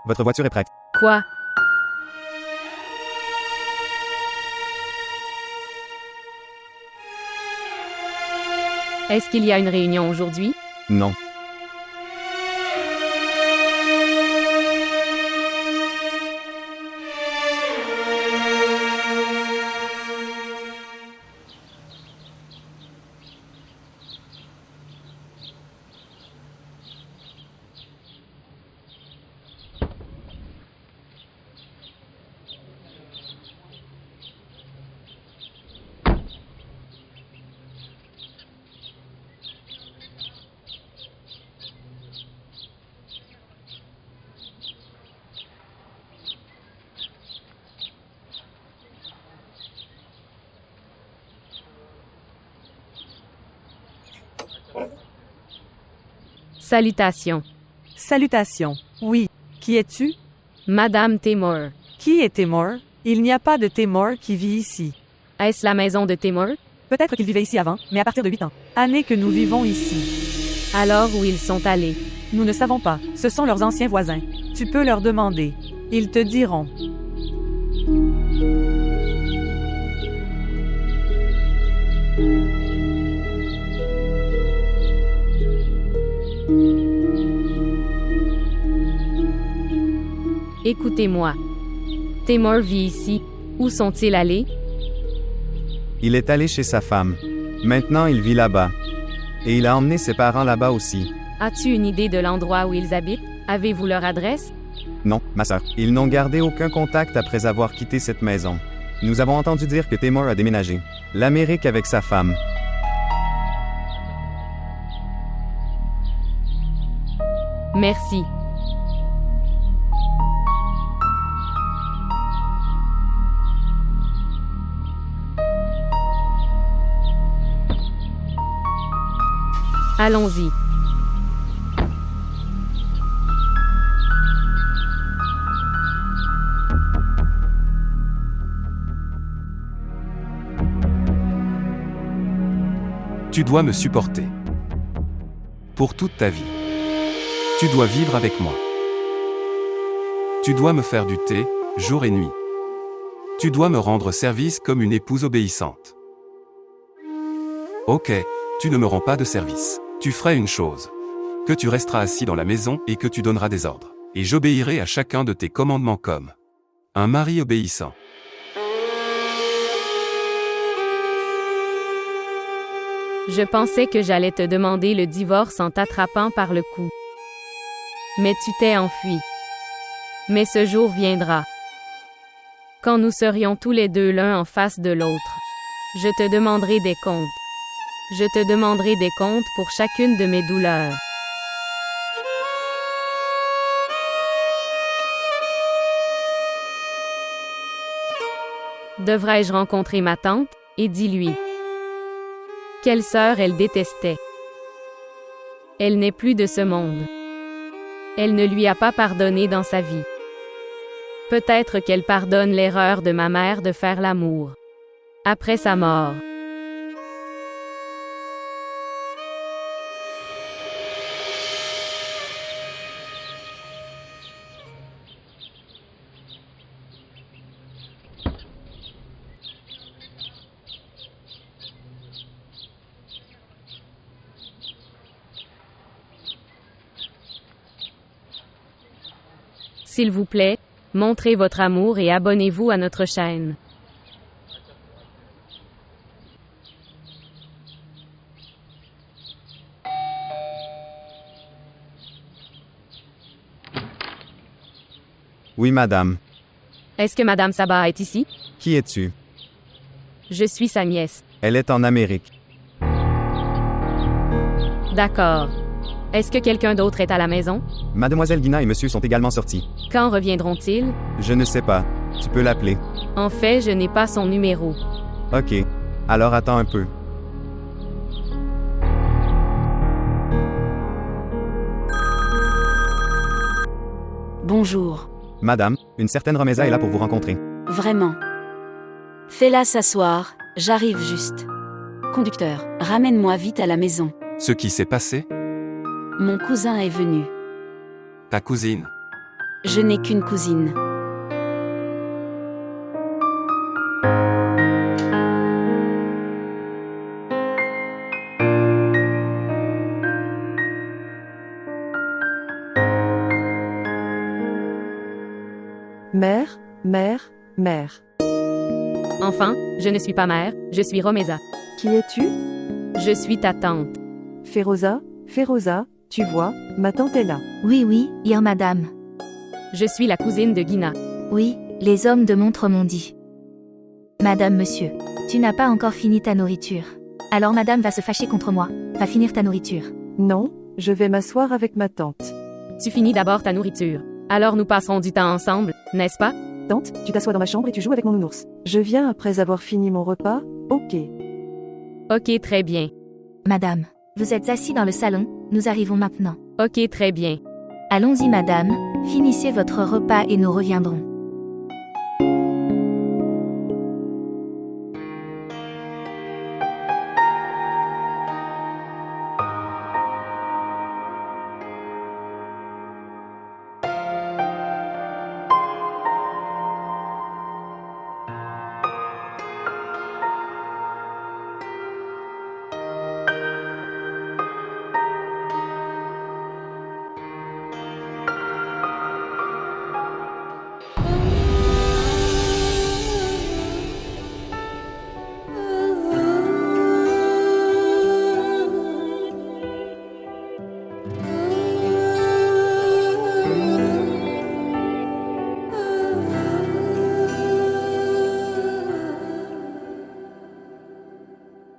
Votre voiture est prête. Quoi? Est-ce qu'il y a une réunion aujourd'hui? Non. Salutations. Salutations. Oui. Qui es-tu? Madame Timur. Qui est Timur? Il n'y a pas de Timur qui vit ici. Est-ce la maison de Timur? Peut-être qu'il vivait ici avant, mais à partir de 8 ans. Année que nous vivons ici. Alors où ils sont allés? Nous ne savons pas. Ce sont leurs anciens voisins. Tu peux leur demander. Ils te diront. Écoutez-moi. Timur vit ici. Où sont-ils allés? Il est allé chez sa femme. Maintenant, il vit là-bas. Et il a emmené ses parents là-bas aussi. As-tu une idée de l'endroit où ils habitent? Avez-vous leur adresse? Non, ma sœur. Ils n'ont gardé aucun contact après avoir quitté cette maison. Nous avons entendu dire que Timur a déménagé. L'Amérique avec sa femme. Merci. Allons-y. Tu dois me supporter. Pour toute ta vie. Tu dois vivre avec moi. Tu dois me faire du thé, jour et nuit. Tu dois me rendre service comme une épouse obéissante. Ok, tu ne me rends pas de service. Tu ferais une chose. Que tu resteras assis dans la maison et que tu donneras des ordres. Et j'obéirai à chacun de tes commandements comme un mari obéissant. Je pensais que j'allais te demander le divorce en t'attrapant par le cou. Mais tu t'es enfui. Mais ce jour viendra. Quand nous serions tous les deux l'un en face de l'autre. Je te demanderai des comptes. Je te demanderai des comptes pour chacune de mes douleurs. Devrais-je rencontrer ma tante? Et dis-lui. Quelle sœur elle détestait. Elle n'est plus de ce monde. Elle ne lui a pas pardonné dans sa vie. Peut-être qu'elle pardonne l'erreur de ma mère de faire l'amour. Après sa mort. S'il vous plaît, montrez votre amour et abonnez-vous à notre chaîne. Oui, madame. Est-ce que Madame Sabah est ici? Qui es-tu? Je suis sa nièce. Elle est en Amérique. D'accord. Est-ce que quelqu'un d'autre est à la maison? Mademoiselle Guina et monsieur sont également sortis. Quand reviendront-ils? Je ne sais pas. Tu peux l'appeler. En fait, je n'ai pas son numéro. Ok. Alors attends un peu. Bonjour. Madame, une certaine Romeza est là pour vous rencontrer. Vraiment. Fais-la s'asseoir, j'arrive juste. Conducteur, ramène-moi vite à la maison. Ce qui s'est passé? Mon cousin est venu. Ta cousine. Je n'ai qu'une cousine. Mère, mère, mère. Enfin, je ne suis pas mère, je suis Romeza. Qui es-tu? Je suis ta tante. Féroza, Féroza, tu vois, ma tante est là. Oui, oui, hier madame. Je suis la cousine de Guina. Oui, les hommes de montre m'ont dit. Madame, monsieur, tu n'as pas encore fini ta nourriture. Alors madame va se fâcher contre moi, va finir ta nourriture. Non, je vais m'asseoir avec ma tante. Tu finis d'abord ta nourriture. Alors nous passerons du temps ensemble, n'est-ce pas? Tante, tu t'assois dans ma chambre et tu joues avec mon nounours. Je viens après avoir fini mon repas, ok. Ok, très bien. Madame, vous êtes assis dans le salon, nous arrivons maintenant. Ok, très bien. Allons-y madame, finissez votre repas et nous reviendrons.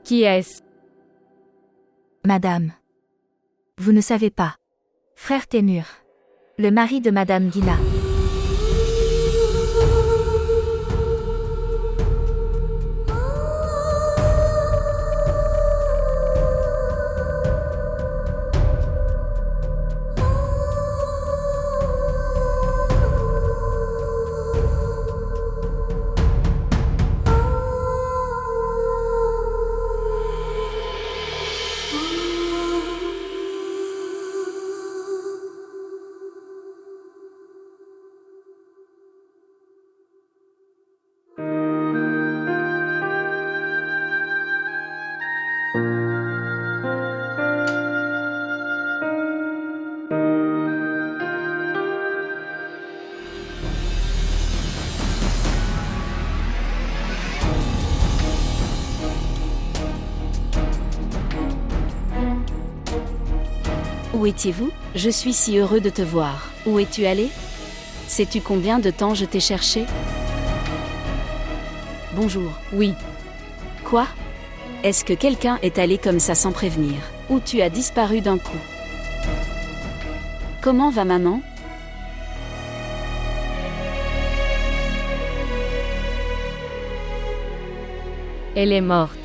Qui est-ce? Madame. Vous ne savez pas. Frère Témur. Le mari de Madame Guina. Où étiez-vous? Je suis si heureux de te voir. Où es-tu allé? Sais-tu combien de temps je t'ai cherché? Bonjour. Oui. Quoi? Est-ce que quelqu'un est allé comme ça sans prévenir? Ou tu as disparu d'un coup? Comment va maman? Elle est morte.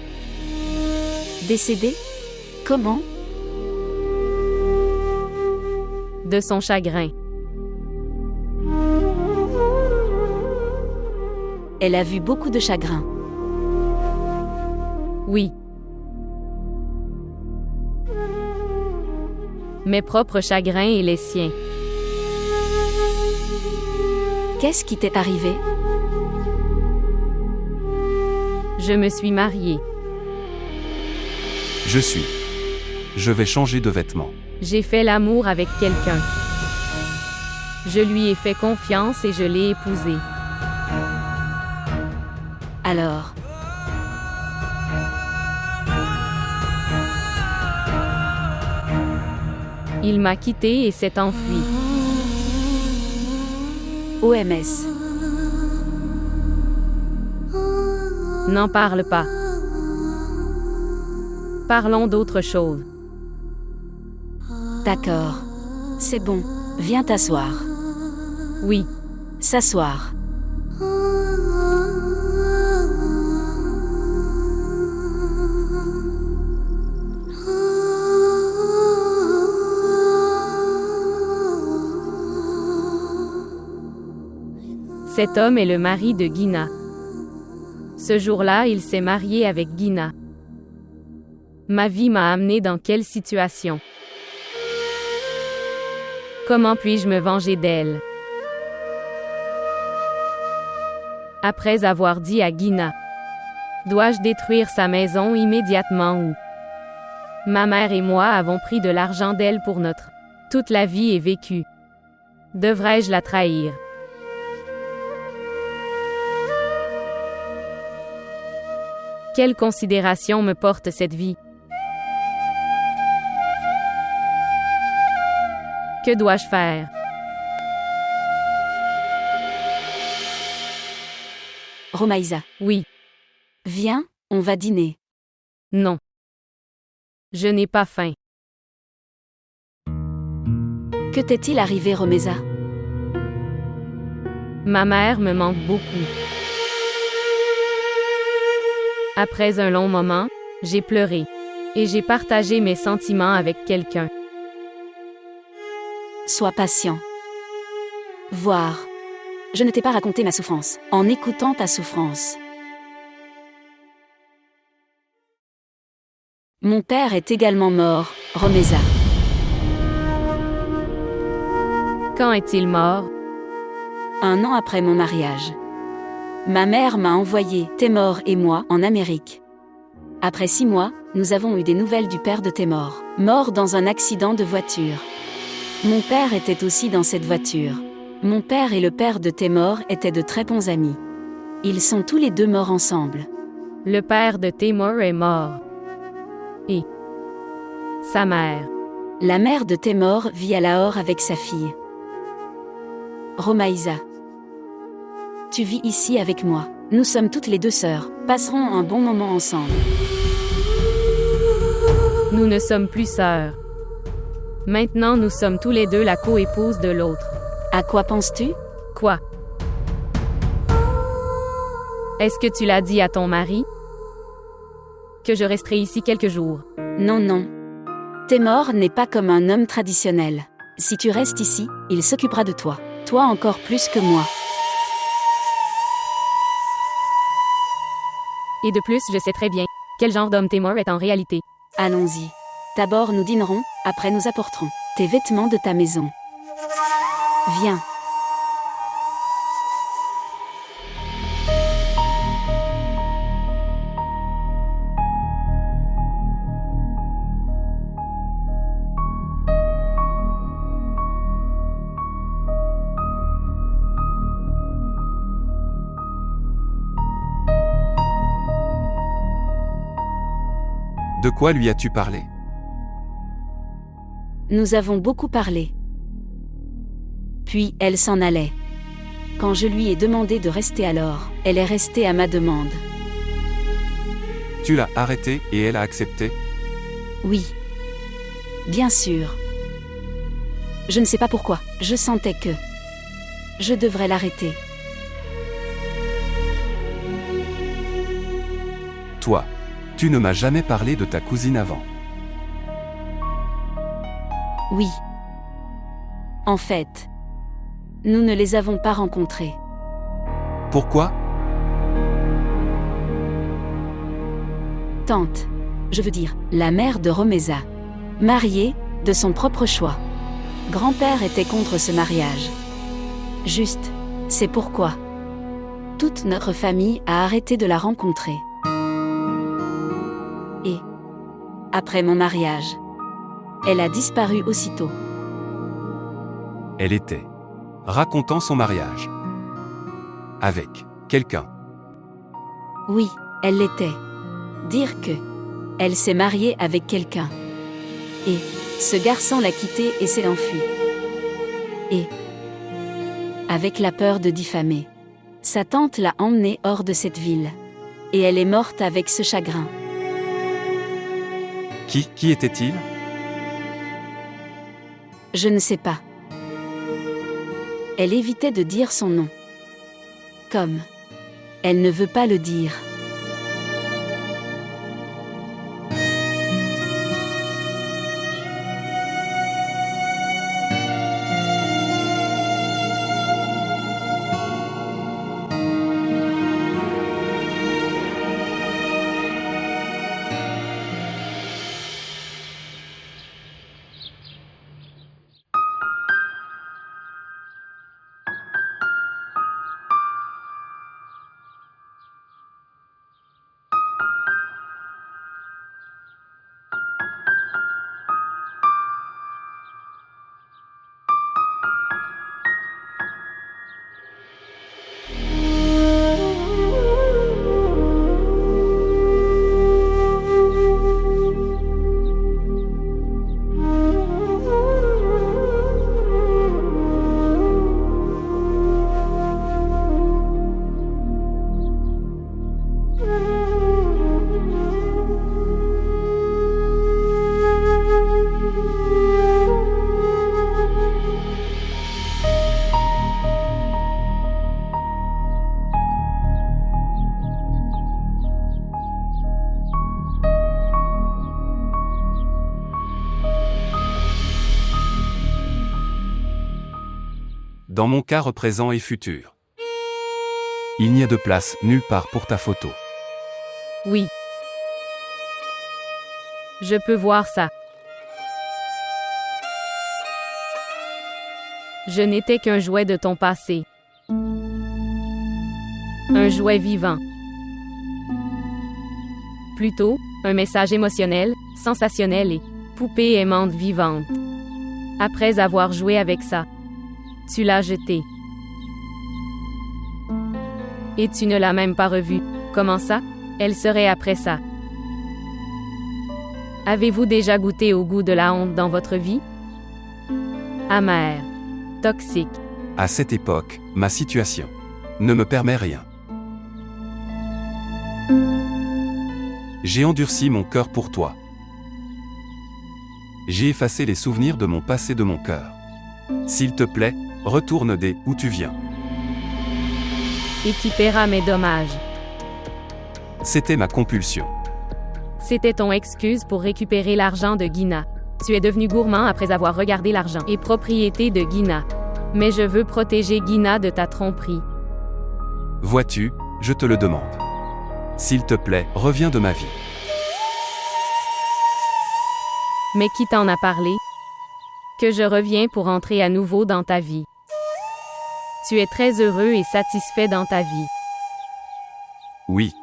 Décédée? Comment? De son chagrin. Elle a vu beaucoup de chagrin. Oui. Mes propres chagrins et les siens. Qu'est-ce qui t'est arrivé? Je me suis mariée. Je vais changer de vêtements. J'ai fait l'amour avec quelqu'un. Je lui ai fait confiance et je l'ai épousé. Alors, Il m'a quitté et s'est enfui. OMS. N'en parle pas. Parlons d'autre chose. D'accord. C'est bon. Viens t'asseoir. Oui. S'asseoir. Cet homme est le mari de Guina. Ce jour-là, il s'est marié avec Guina. Ma vie m'a amené dans quelle situation? Comment puis-je me venger d'elle? Après avoir dit à Gina. Dois-je détruire sa maison immédiatement ou... Ma mère et moi avons pris de l'argent d'elle pour notre... Toute la vie est vécue. Devrais-je la trahir? Quelle considération me porte cette vie? Que dois-je faire? Romaïsa. Oui. Viens, on va dîner. Non. Je n'ai pas faim. Que t'est-il arrivé, Romaïsa? Ma mère me manque beaucoup. Après un long moment, j'ai pleuré. Et j'ai partagé mes sentiments avec quelqu'un. Sois patient. Voir. Je ne t'ai pas raconté ma souffrance. En écoutant ta souffrance. Mon père est également mort, Romaïsa. Quand est-il mort? 1 an après mon mariage. Ma mère m'a envoyé Témor et moi en Amérique. Après 6 mois, nous avons eu des nouvelles du père de Témor, mort dans un accident de voiture. Mon père était aussi dans cette voiture. Mon père et le père de Témor étaient de très bons amis. Ils sont tous les deux morts ensemble. Le père de Témor est mort. Et sa mère. La mère de Témor vit à Lahore avec sa fille. Romaïsa. Tu vis ici avec moi. Nous sommes toutes les 2 sœurs. Passerons un bon moment ensemble. Nous ne sommes plus sœurs. Maintenant nous sommes tous les 2 la coépouse de l'autre. À quoi penses-tu? Quoi? Est-ce que tu l'as dit à ton mari? Que je resterai ici quelques jours. Non, non. Témor n'est pas comme un homme traditionnel. Si tu restes ici, il s'occupera de toi. Toi encore plus que moi. Et de plus, je sais très bien quel genre d'homme Témor est en réalité. Allons-y. D'abord nous dînerons, après nous apporterons tes vêtements de ta maison. Viens. De quoi lui as-tu parlé? Nous avons beaucoup parlé. Puis elle s'en allait. Quand je lui ai demandé de rester alors, elle est restée à ma demande. Tu l'as arrêtée et elle a accepté? Oui. Bien sûr. Je ne sais pas pourquoi, je sentais que je devrais l'arrêter. Toi, tu ne m'as jamais parlé de ta cousine avant. Oui. En fait, nous ne les avons pas rencontrés. Pourquoi? Tante, je veux dire, la mère de Romaïsa, mariée, de son propre choix. Grand-père était contre ce mariage. Juste, c'est pourquoi toute notre famille a arrêté de la rencontrer. Et, après mon mariage, elle a disparu aussitôt. Elle était racontant son mariage. Avec quelqu'un. Oui, elle l'était. Dire que elle s'est mariée avec quelqu'un. Et ce garçon l'a quittée et s'est enfui. Et, avec la peur de diffamer, sa tante l'a emmenée hors de cette ville. Et elle est morte avec ce chagrin. Qui était-il? Je ne sais pas. Elle évitait de dire son nom. Comme elle ne veut pas le dire. dans mon cas présent et futur. Il n'y a de place nulle part pour ta photo. Oui. Je peux voir ça. Je n'étais qu'un jouet de ton passé. Un jouet vivant. Plutôt, un message émotionnel, sensationnel et poupée aimante vivante. Après avoir joué avec ça, tu l'as jeté. Et tu ne l'as même pas revue. Comment ça? Elle serait après ça. Avez-vous déjà goûté au goût de la honte dans votre vie? Amer. Toxique. À cette époque, ma situation ne me permet rien. J'ai endurci mon cœur pour toi. J'ai effacé les souvenirs de mon passé de mon cœur. S'il te plaît, retourne dès où tu viens. Et qui paiera mes dommages. C'était ma compulsion. C'était ton excuse pour récupérer l'argent de Gina. Tu es devenu gourmand après avoir regardé l'argent et propriété de Gina. Mais je veux protéger Gina de ta tromperie. Vois-tu, je te le demande. S'il te plaît, reviens de ma vie. Mais qui t'en a parlé? Que je reviens pour entrer à nouveau dans ta vie. Tu es très heureux et satisfait dans ta vie. Oui.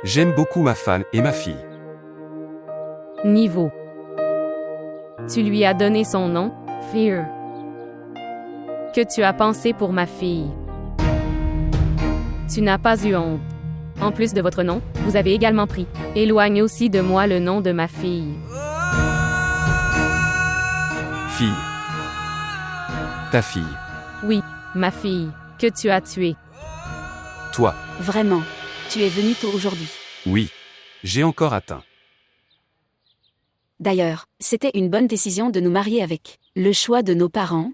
J'aime beaucoup ma femme et ma fille. Niveau. Tu lui as donné son nom, Fear. Que tu as pensé pour ma fille. Tu n'as pas eu honte. En plus de votre nom, vous avez également pris. Éloigne aussi de moi le nom de ma fille. Fille. Ta fille. Oui, ma fille, que tu as tuée. Toi. Vraiment. Tu es venu tôt aujourd'hui. Oui. J'ai encore atteint. D'ailleurs, c'était une bonne décision de nous marier avec le choix de nos parents.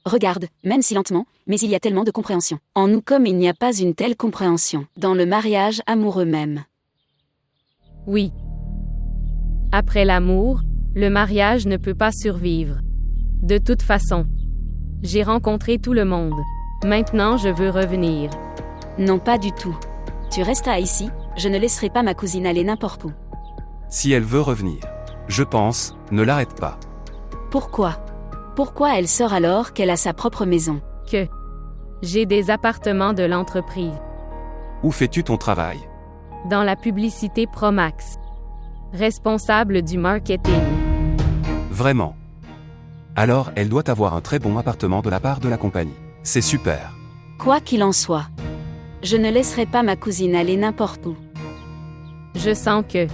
Regarde, même si lentement, mais il y a tellement de compréhension en nous comme il n'y a pas une telle compréhension dans le mariage amoureux même. Oui. Après l'amour, le mariage ne peut pas survivre. De toute façon. J'ai rencontré tout le monde. Maintenant je veux revenir. Non, pas du tout. Tu resteras ici, je ne laisserai pas ma cousine aller n'importe où. Si elle veut revenir, je pense, ne l'arrête pas. Pourquoi? Pourquoi elle sort alors qu'elle a sa propre maison? Que j'ai des appartements de l'entreprise. Où fais-tu ton travail? Dans la publicité Promax. Responsable du marketing. Vraiment. Alors, elle doit avoir un très bon appartement de la part de la compagnie. C'est super. Quoi qu'il en soit, je ne laisserai pas ma cousine aller n'importe où. Je sens que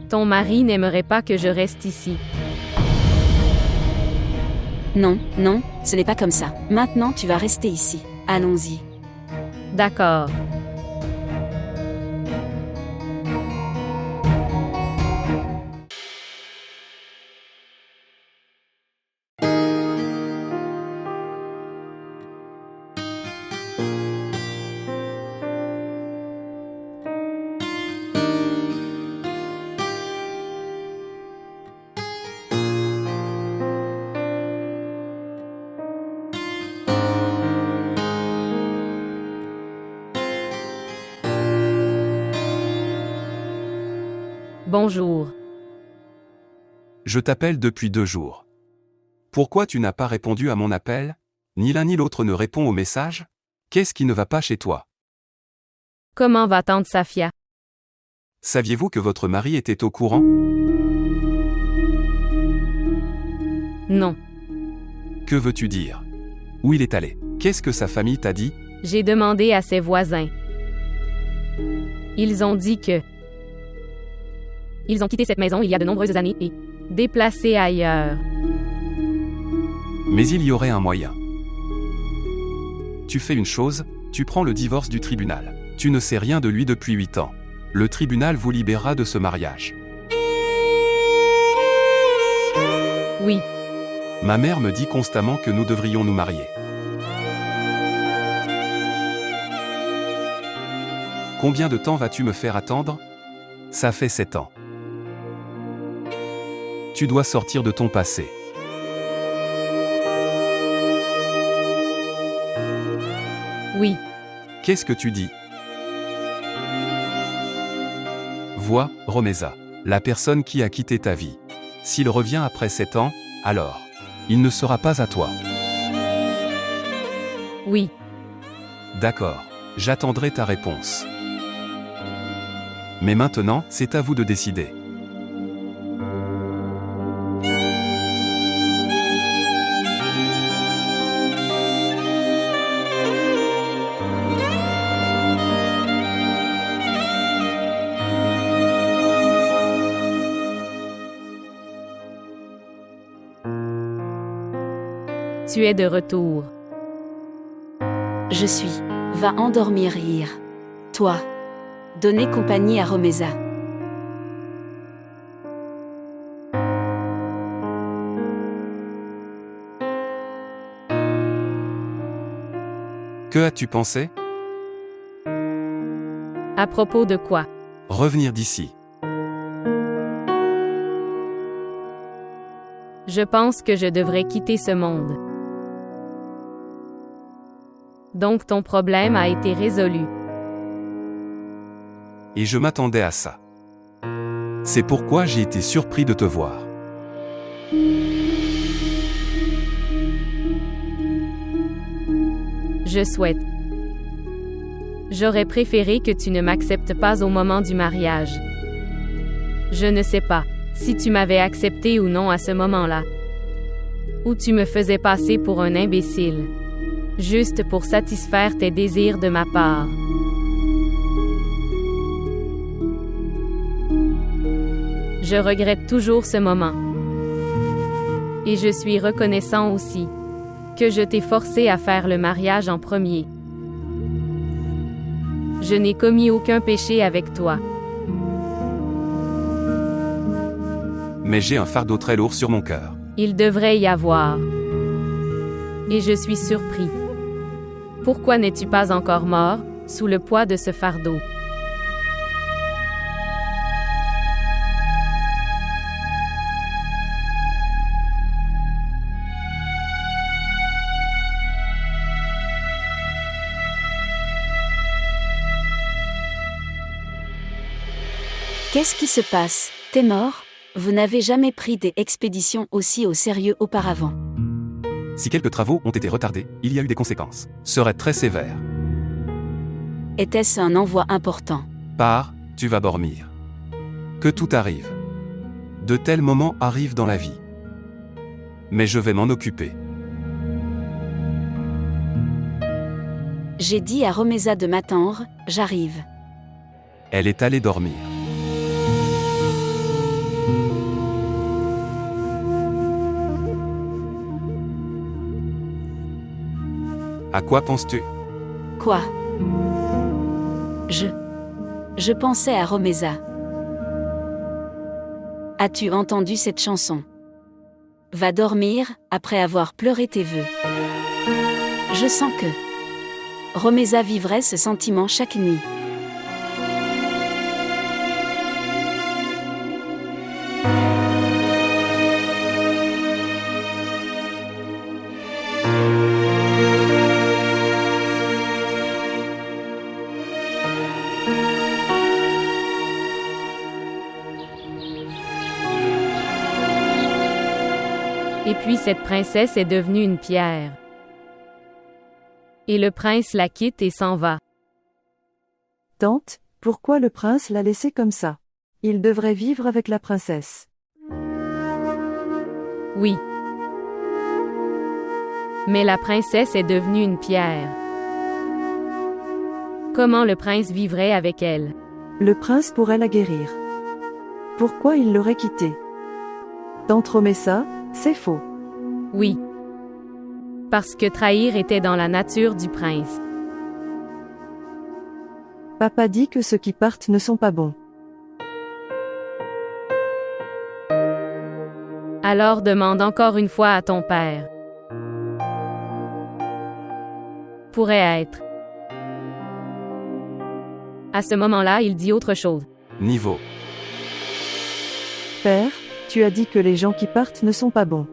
ton mari n'aimerait pas que je reste ici. Non, non, ce n'est pas comme ça. Maintenant tu vas rester ici. Allons-y. D'accord. Bonjour. Je t'appelle depuis 2 jours. Pourquoi tu n'as pas répondu à mon appel? Ni l'un ni l'autre ne répond au message? Qu'est-ce qui ne va pas chez toi? Comment va tante Safia? Saviez-vous que votre mari était au courant? Non. Que veux-tu dire? Où il est allé? Qu'est-ce que sa famille t'a dit? J'ai demandé à ses voisins. Ils ont dit que ils ont quitté cette maison il y a de nombreuses années et déplacé ailleurs. Mais il y aurait un moyen. Tu fais une chose, tu prends le divorce du tribunal. Tu ne sais rien de lui depuis 8 ans. Le tribunal vous libérera de ce mariage. Oui. Ma mère me dit constamment que nous devrions nous marier. Combien de temps vas-tu me faire attendre? Ça fait 7 ans. Tu dois sortir de ton passé. Oui, Qu'est-ce que tu dis? Vois, Romeza, la personne qui a quitté ta vie. S'il revient après 7 ans, alors, il ne sera pas à toi. oui, D'accord, j'attendrai ta réponse. Mais maintenant, c'est à vous de décider. tu es de retour. Je suis. Va endormir Hir. Toi. Donnez compagnie à Romeza. Que as-tu pensé? À propos de quoi? Revenir d'ici. Je pense que je devrais quitter ce monde. Donc ton problème a été résolu. Et je m'attendais à ça. C'est pourquoi j'ai été surpris de te voir. Je souhaite. J'aurais préféré que tu ne m'acceptes pas au moment du mariage. Je ne sais pas si tu m'avais accepté ou non à ce moment-là. Ou tu me faisais passer pour un imbécile. Juste pour satisfaire tes désirs de ma part. Je regrette toujours ce moment. Et je suis reconnaissant aussi que je t'ai forcé à faire le mariage en premier. Je n'ai commis aucun péché avec toi. Mais j'ai un fardeau très lourd sur mon cœur. Il devrait y avoir. Et je suis surpris. Pourquoi n'es-tu pas encore mort, sous le poids de ce fardeau? Qu'est-ce qui se passe, Témor? Vous n'avez jamais pris des expéditions aussi au sérieux auparavant. Si quelques travaux ont été retardés, il y a eu des conséquences. Seraient très sévères. Était-ce un envoi important? Pars, tu vas dormir. Que tout arrive. De tels moments arrivent dans la vie. Mais je vais m'en occuper. J'ai dit à Romeza de m'attendre, j'arrive. Elle est allée dormir. À quoi penses-tu? Quoi? Je pensais à Romeza. As-tu entendu cette chanson? Va dormir, après avoir pleuré tes vœux. Je sens que Romeza vivrait ce sentiment chaque nuit. Et puis cette princesse est devenue une pierre. Et le prince la quitte et s'en va. Tante, pourquoi le prince l'a laissé comme ça? Il devrait vivre avec la princesse. Oui. Mais la princesse est devenue une pierre. Comment le prince vivrait avec elle? Le prince pourrait la guérir. Pourquoi il l'aurait quittée? Tante Romeza, c'est faux. Oui. Parce que trahir était dans la nature du prince. Papa dit que ceux qui partent ne sont pas bons. Alors demande encore une fois à ton père. Pourrait être. À ce moment-là, il dit autre chose. Niveau. Père, tu as dit que les gens qui partent ne sont pas bons.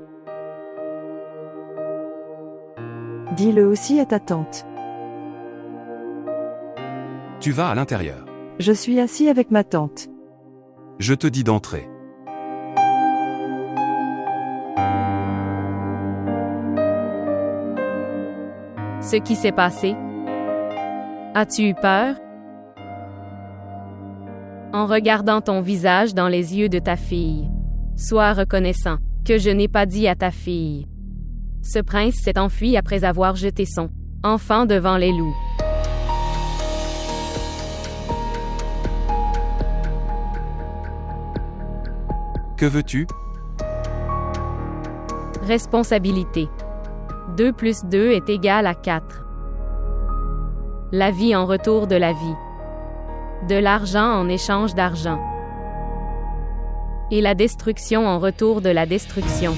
Dis-le aussi à ta tante. Tu vas à l'intérieur. Je suis assis avec ma tante. Je te dis d'entrer. Ce qui s'est passé? As-tu eu peur? En regardant ton visage dans les yeux de ta fille, sois reconnaissant que je n'ai pas dit à ta fille. Ce prince s'est enfui après avoir jeté son enfant devant les loups. Que veux-tu? Responsabilité. 2 + 2 est égal à 4. La vie en retour de la vie. De l'argent en échange d'argent. Et la destruction en retour de la destruction.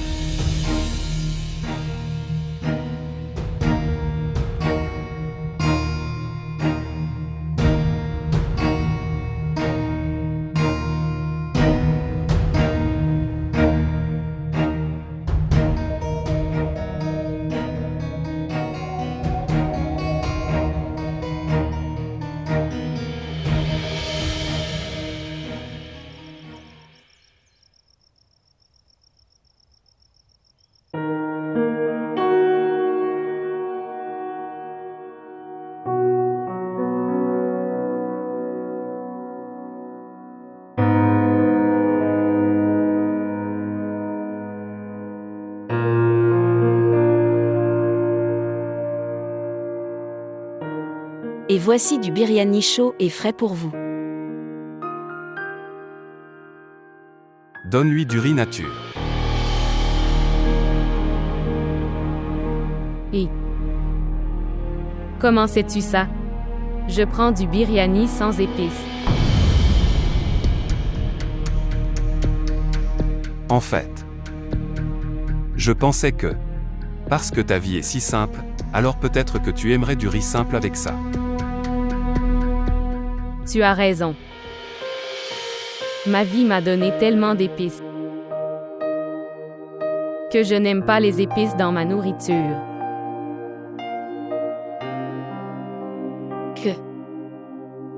Et voici du biryani chaud et frais pour vous. Donne-lui du riz nature. Et comment sais-tu ça? Je prends du biryani sans épices. En fait, je pensais que, parce que ta vie est si simple, alors peut-être que tu aimerais du riz simple avec ça. Tu as raison. Ma vie m'a donné tellement d'épices que je n'aime pas les épices dans ma nourriture.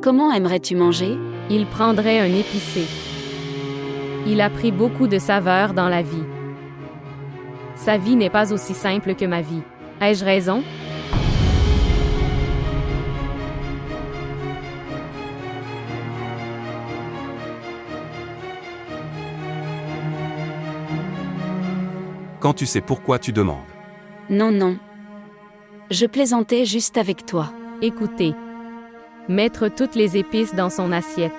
Comment aimerais-tu manger? Il prendrait un épicé. Il a pris beaucoup de saveurs dans la vie. Sa vie n'est pas aussi simple que ma vie. Ai-je raison? Quand tu sais pourquoi tu demandes. Non, non. Je plaisantais juste avec toi. Écoutez. Mettre toutes les épices dans son assiette.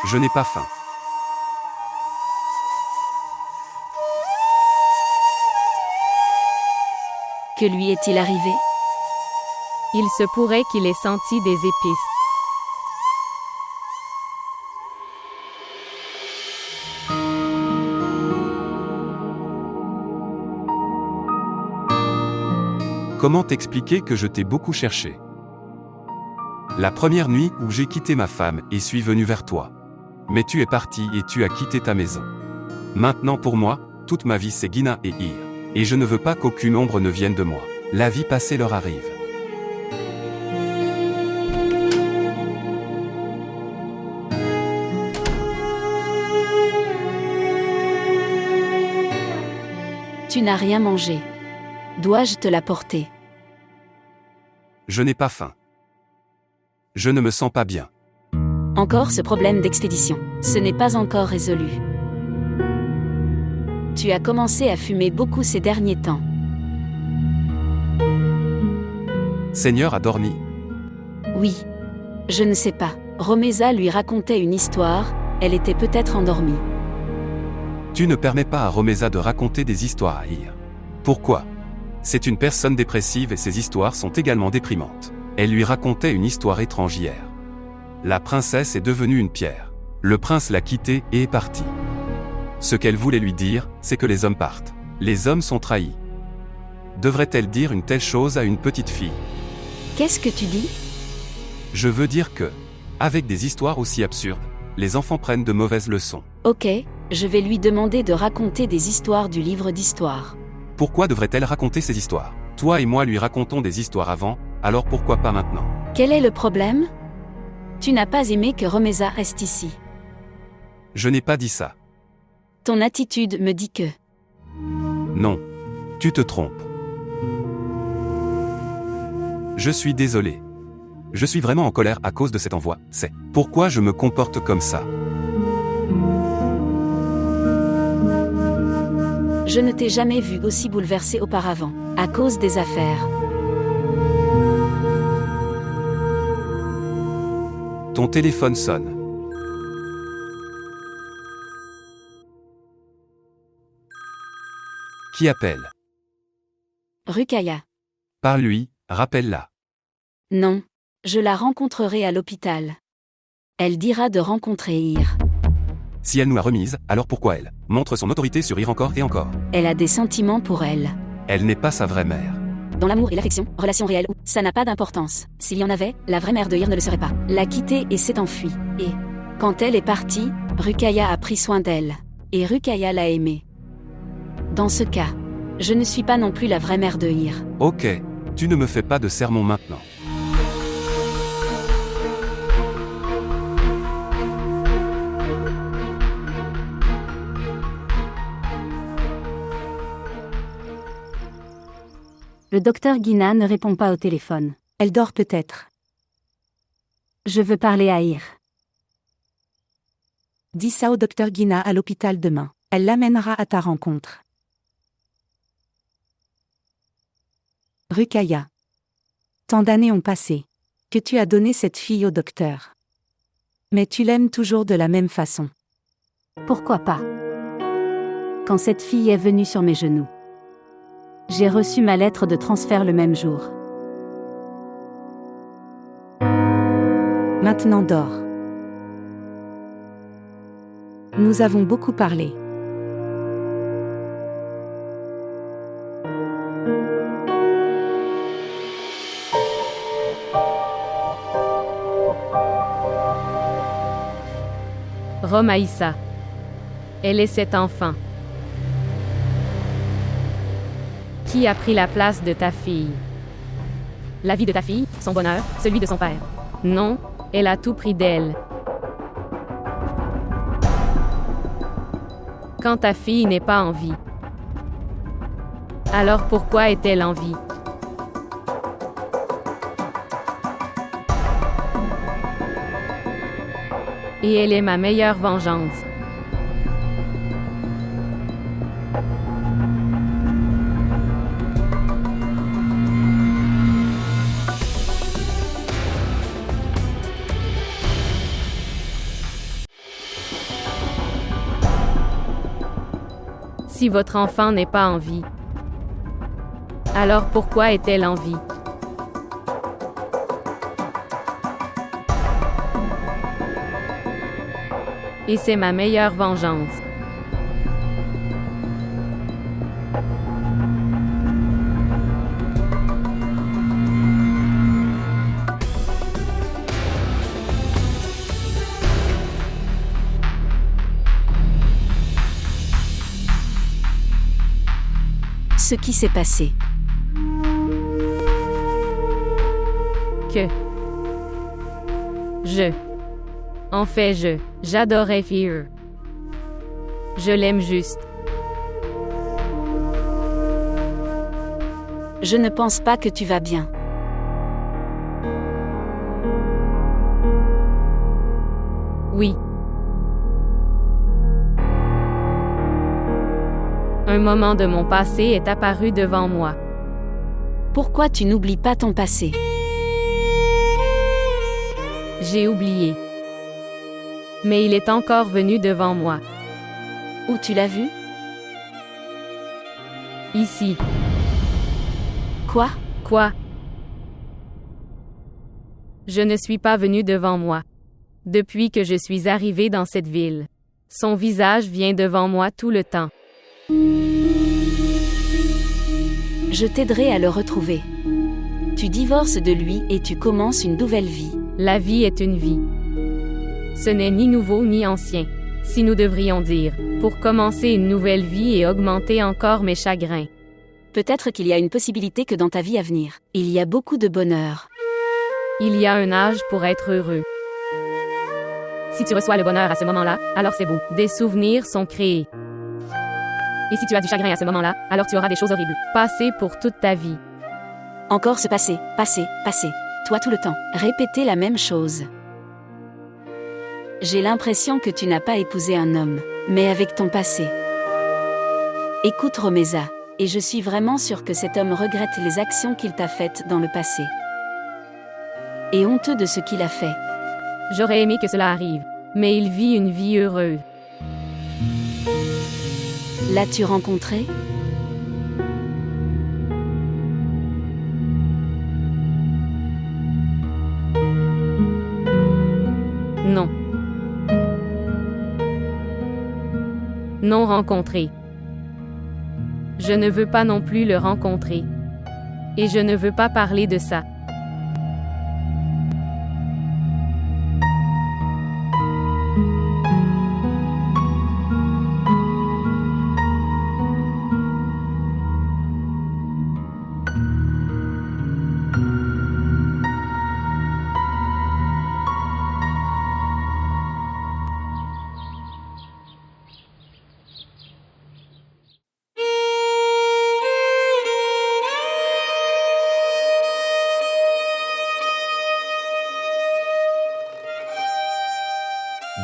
Je n'ai pas faim. Que lui est-il arrivé? Il se pourrait qu'il ait senti des épices. Comment t'expliquer que je t'ai beaucoup cherché? La première nuit où j'ai quitté ma femme et suis venu vers toi. Mais tu es parti et tu as quitté ta maison. Maintenant pour moi, toute ma vie c'est Gina et Ir. Et je ne veux pas qu'aucune ombre ne vienne de moi. La vie passée leur arrive. Tu n'as rien mangé. Dois-je te l'apporter? Je n'ai pas faim. Je ne me sens pas bien. Encore ce problème d'expédition. Ce n'est pas encore résolu. Tu as commencé à fumer beaucoup ces derniers temps. Seigneur a dormi. Oui. Je ne sais pas. Romeza lui racontait une histoire, elle était peut-être endormie. Tu ne permets pas à Romeza de raconter des histoires à Ir. Pourquoi? C'est une personne dépressive et ses histoires sont également déprimantes. Elle lui racontait une histoire étrange hier. La princesse est devenue une pierre. Le prince l'a quittée et est parti. Ce qu'elle voulait lui dire, c'est que les hommes partent. Les hommes sont trahis. Devrait-elle dire une telle chose à une petite fille? Qu'est-ce que tu dis? Je veux dire que, avec des histoires aussi absurdes, les enfants prennent de mauvaises leçons. Ok, je vais lui demander de raconter des histoires du livre d'histoire. Pourquoi devrait-elle raconter ces histoires? Toi et moi lui racontons des histoires avant, alors pourquoi pas maintenant? Quel est le problème? Tu n'as pas aimé que Romeza reste ici. Je n'ai pas dit ça. Ton attitude me dit que... Non. Tu te trompes. Je suis désolé. Je suis vraiment en colère à cause de cet envoi, c'est pourquoi je me comporte comme ça. Je ne t'ai jamais vu aussi bouleversé auparavant, à cause des affaires. Ton téléphone sonne. Qui appelle? Ruqayya. Parle-lui, rappelle-la. Non. Je la rencontrerai à l'hôpital. Elle dira de rencontrer Ir. Si elle nous a remise, alors pourquoi elle montre son autorité sur Ir encore et encore? Elle a des sentiments pour elle. Elle n'est pas sa vraie mère. Dans l'amour et l'affection, relation réelle ou, ça n'a pas d'importance. S'il y en avait, la vraie mère de Ir ne le serait pas. L'a quittée et s'est enfuie. Et, quand elle est partie, Ruqayya a pris soin d'elle. Et Ruqayya l'a aimée. Dans ce cas, je ne suis pas non plus la vraie mère de Ir. Ok, tu ne me fais pas de sermon maintenant. Le docteur Guina ne répond pas au téléphone. Elle dort peut-être. Je veux parler à Ir. Dis ça au docteur Guina à l'hôpital demain. Elle l'amènera à ta rencontre. Ruqayya. Tant d'années ont passé. Que tu as donné cette fille au docteur. Mais tu l'aimes toujours de la même façon. Pourquoi pas? Quand cette fille est venue sur mes genoux, j'ai reçu ma lettre de transfert le même jour. Maintenant dors. Nous avons beaucoup parlé. Romaïssa. Elle est cet enfant. Qui a pris la place de ta fille? La vie de ta fille, son bonheur, celui de son père. Non, elle a tout pris d'elle. Quand ta fille n'est pas en vie, alors pourquoi est-elle en vie? Et elle est ma meilleure vengeance. Si votre enfant n'est pas en vie, alors pourquoi est-elle en vie? Et c'est ma meilleure vengeance. Ce qui s'est passé. Que j'adorais Ir. Je l'aime juste. Je ne pense pas que tu vas bien. Oui. Un moment de mon passé est apparu devant moi. Pourquoi tu n'oublies pas ton passé? J'ai oublié. Mais il est encore venu devant moi. Où tu l'as vu? Ici. Quoi? Quoi? Je ne suis pas venu devant moi. Depuis que je suis arrivé dans cette ville. Son visage vient devant moi tout le temps. Je t'aiderai à le retrouver. Tu divorces de lui et tu commences une nouvelle vie. La vie est une vie. Ce n'est ni nouveau ni ancien. Si nous devrions dire, pour commencer une nouvelle vie et augmenter encore mes chagrins. Peut-être qu'il y a une possibilité que dans ta vie à venir, il y a beaucoup de bonheur. Il y a un âge pour être heureux. Si tu reçois le bonheur à ce moment-là, alors c'est beau. Des souvenirs sont créés. Et si tu as du chagrin à ce moment-là, alors tu auras des choses horribles. Passées pour toute ta vie. Encore se passer, passer, passer. Toi tout le temps. Répéter la même chose. J'ai l'impression que tu n'as pas épousé un homme, mais avec ton passé. Écoute Romeza, et je suis vraiment sûre que cet homme regrette les actions qu'il t'a faites dans le passé. Et honteux de ce qu'il a fait. J'aurais aimé que cela arrive, mais il vit une vie heureuse. L'as-tu rencontré? Non. Non rencontré. Je ne veux pas non plus le rencontrer. Et je ne veux pas parler de ça.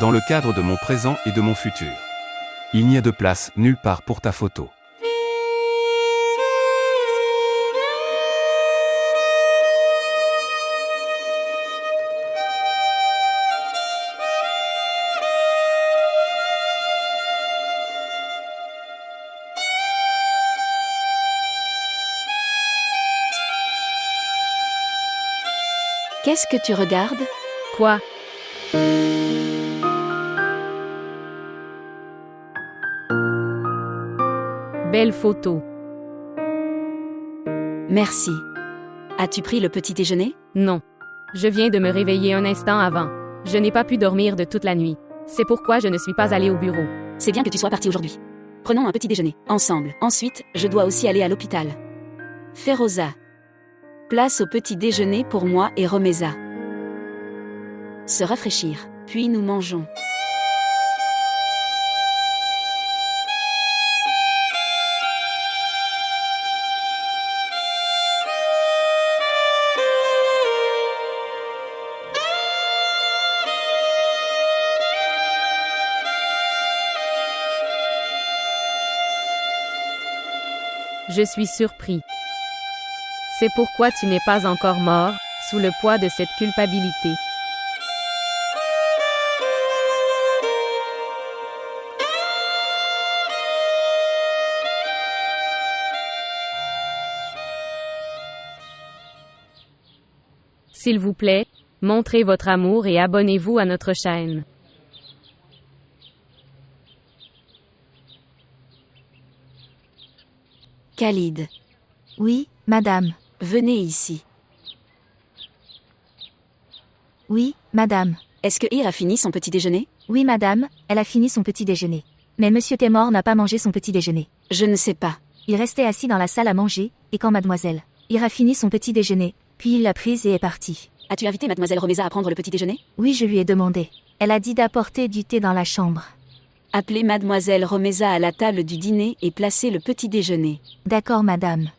Dans le cadre de mon présent et de mon futur. Il n'y a de place nulle part pour ta photo. Qu'est-ce que tu regardes? Quoi? Belle photo. Merci. As-tu pris le petit déjeuner? Non. Je viens de me réveiller un instant avant. Je n'ai pas pu dormir de toute la nuit. C'est pourquoi je ne suis pas allée au bureau. C'est bien que tu sois parti aujourd'hui. Prenons un petit déjeuner, ensemble. Ensuite, je dois aussi aller à l'hôpital. Feroza. Place au petit déjeuner pour moi et Romeza. Se rafraîchir, puis nous mangeons. Je suis surpris. C'est pourquoi tu n'es pas encore mort, sous le poids de cette culpabilité. S'il vous plaît, montrez votre amour et abonnez-vous à notre chaîne. Khalid. Oui, madame. Venez ici. Oui, madame. Est-ce que Ir a fini son petit déjeuner? Oui, madame, elle a fini son petit déjeuner. Mais monsieur Temor n'a pas mangé son petit déjeuner. Je ne sais pas. Il restait assis dans la salle à manger, et quand mademoiselle Ir a fini son petit déjeuner, puis il l'a prise et est parti. As-tu invité mademoiselle Romeza à prendre le petit déjeuner? Oui, je lui ai demandé. Elle a dit d'apporter du thé dans la chambre. Appelez mademoiselle Romeza à la table du dîner et placez le petit déjeuner. D'accord, madame.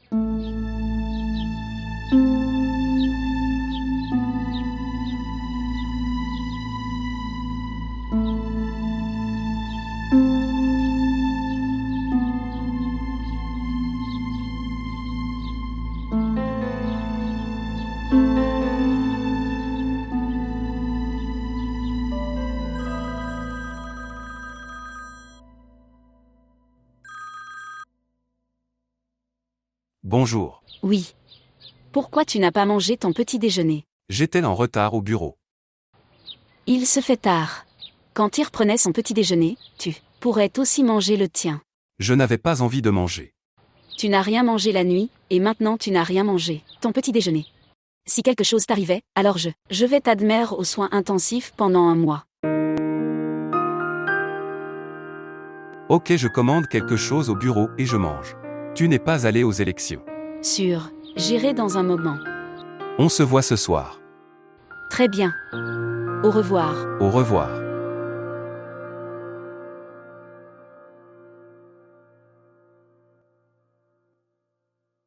Bonjour. Oui. Pourquoi tu n'as pas mangé ton petit déjeuner? J'étais en retard au bureau. Il se fait tard. Quand Ir prenait son petit déjeuner, tu pourrais aussi manger le tien. Je n'avais pas envie de manger. Tu n'as rien mangé la nuit, et maintenant tu n'as rien mangé. Ton petit déjeuner. Si quelque chose t'arrivait, alors je vais t'admettre aux soins intensifs pendant 1 mois. Ok, je commande quelque chose au bureau et je mange. Tu n'es pas allé aux élections. Sûr, j'irai dans un moment. On se voit ce soir. Très bien. Au revoir. Au revoir.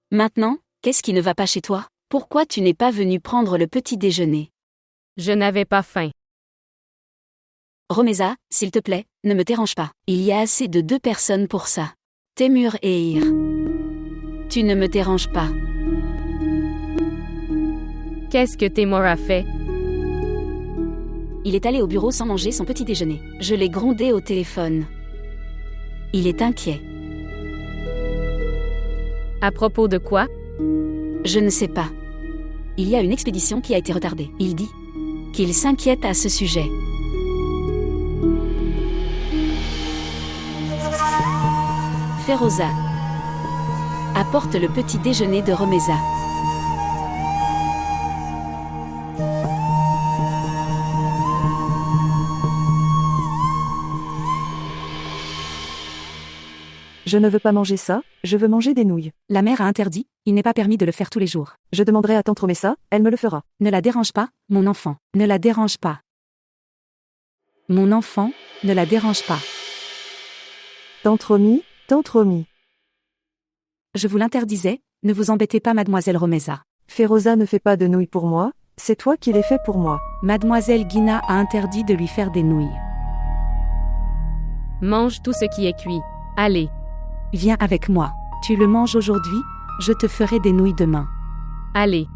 Maintenant, qu'est-ce qui ne va pas chez toi? Pourquoi tu n'es pas venu prendre le petit déjeuner? Je n'avais pas faim. Romeza, s'il te plaît, ne me dérange pas. Il y a assez de 2 personnes pour ça. Témur et Ir. Tu ne me déranges pas. Qu'est-ce que Témor a fait? Il est allé au bureau sans manger son petit déjeuner. Je l'ai grondé au téléphone. Il est inquiet. À propos de quoi? Je ne sais pas. Il y a une expédition qui a été retardée. Il dit qu'il s'inquiète à ce sujet. Feroza. Apporte le petit déjeuner de Romeza. Je ne veux pas manger ça, je veux manger des nouilles. La mère a interdit, il n'est pas permis de le faire tous les jours. Je demanderai à tante Romessa, elle me le fera. Ne la dérange pas, mon enfant. Ne la dérange pas. Mon enfant, ne la dérange pas. Tante Romy, tante Romy. Je vous l'interdisais, ne vous embêtez pas mademoiselle Romeza. Feroza ne fait pas de nouilles pour moi, c'est toi qui les fais pour moi. Mademoiselle Guina a interdit de lui faire des nouilles. Mange tout ce qui est cuit. Allez. Viens avec moi. Tu le manges aujourd'hui, je te ferai des nouilles demain. Allez.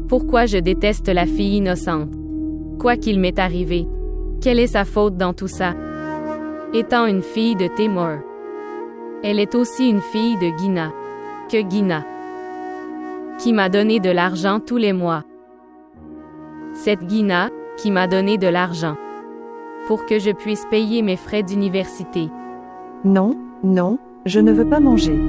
Pourquoi je déteste la fille innocente? Quoi qu'il m'est arrivé. Quelle est sa faute dans tout ça? Étant une fille de Témor. Elle est aussi une fille de Guina. Que Guina. Qui m'a donné de l'argent tous les mois. Cette Guina, qui m'a donné de l'argent. Pour que je puisse payer mes frais d'université. Non, non, je ne veux pas manger.